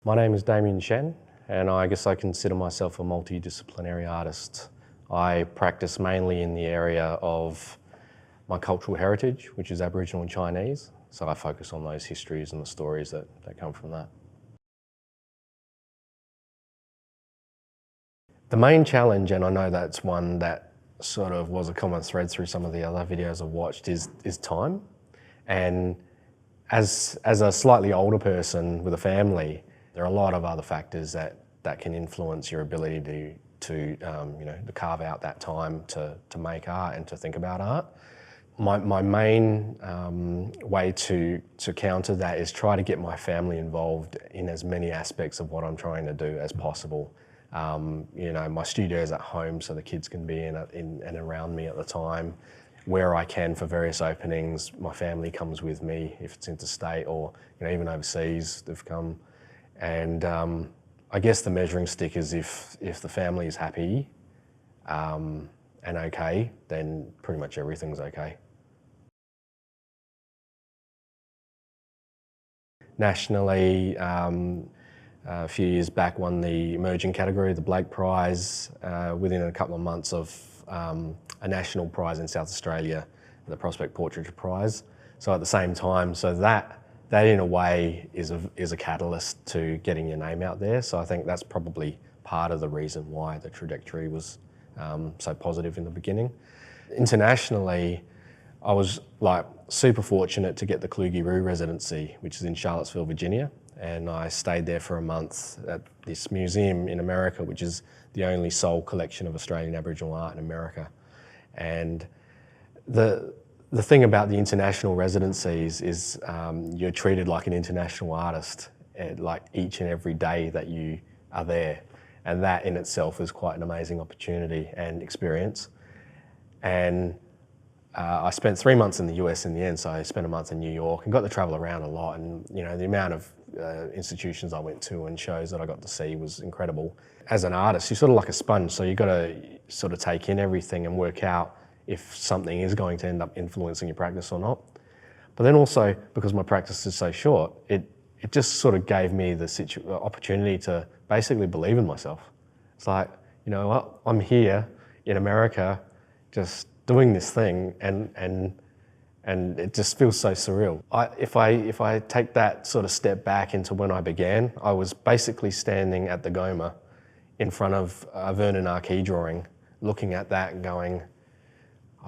My name is Damien Shen, and I guess I consider myself a multidisciplinary artist. I practice mainly in the area of my cultural heritage, which is Aboriginal and Chinese, so I focus on those histories and the stories that come from that. The main challenge, and I know that's one that sort of was a common thread through some of the other videos I've watched, is time. And as a slightly older person with a family, there are a lot of other factors that can influence your ability to carve out that time to make art and to think about art. My main way to counter that is try to get my family involved in as many aspects of what I'm trying to do as possible. My studio is at home, so the kids can be in and around me at the time. Where I can for various openings, my family comes with me if it's interstate or even overseas, they've come. And I guess the measuring stick is if the family is happy and okay, then pretty much everything's okay. Nationally, a few years back won the emerging category, the Blake Prize, within a couple of months of a national prize in South Australia, the Prospect Portraiture Prize. So at the same time, so that in a way is a catalyst to getting your name out there. So I think that's probably part of the reason why the trajectory was so positive in the beginning. Internationally, I was super fortunate to get the Ngarrindjeri residency, which is in Charlottesville, Virginia. And I stayed there for a month at this museum in America, which is the only sole collection of Australian Aboriginal art in America. And the thing about the international residencies is you're treated like an international artist, like each and every day that you are there. And that in itself is quite an amazing opportunity and experience. And I spent 3 months in the US in the end, so I spent a month in New York and got to travel around a lot. And the amount of institutions I went to and shows that I got to see was incredible. As an artist, you're sort of like a sponge, so you've got to sort of take in everything and work out if something is going to end up influencing your practice or not. But then also, because my practice is so short, it just sort of gave me the opportunity to basically believe in myself. It's like, you know what, I'm here in America just doing this thing and it just feels so surreal. If I take that sort of step back into when I began, I was basically standing at the Goma in front of a Vernon Marquis drawing, looking at that and going,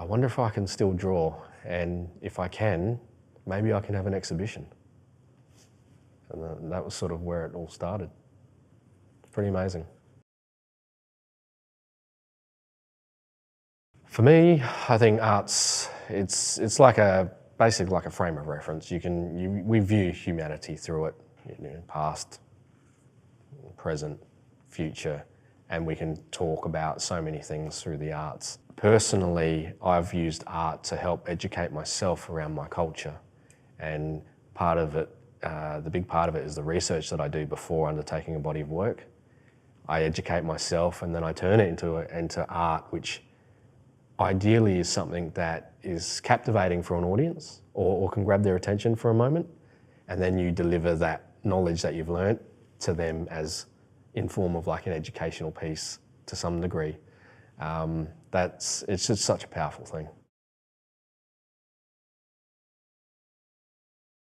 I wonder if I can still draw, and if I can, maybe I can have an exhibition. And that was sort of where it all started. Pretty amazing. For me, I think art's, it's basically like a frame of reference. We view humanity through it, past, present, future, and we can talk about so many things through the arts. Personally, I've used art to help educate myself around my culture, and part of it, the big part of it is the research that I do before undertaking a body of work. I educate myself and then I turn it into art, which ideally is something that is captivating for an audience or can grab their attention for a moment, and then you deliver that knowledge that you've learnt to them as in form of like an educational piece to some degree. It's just such a powerful thing.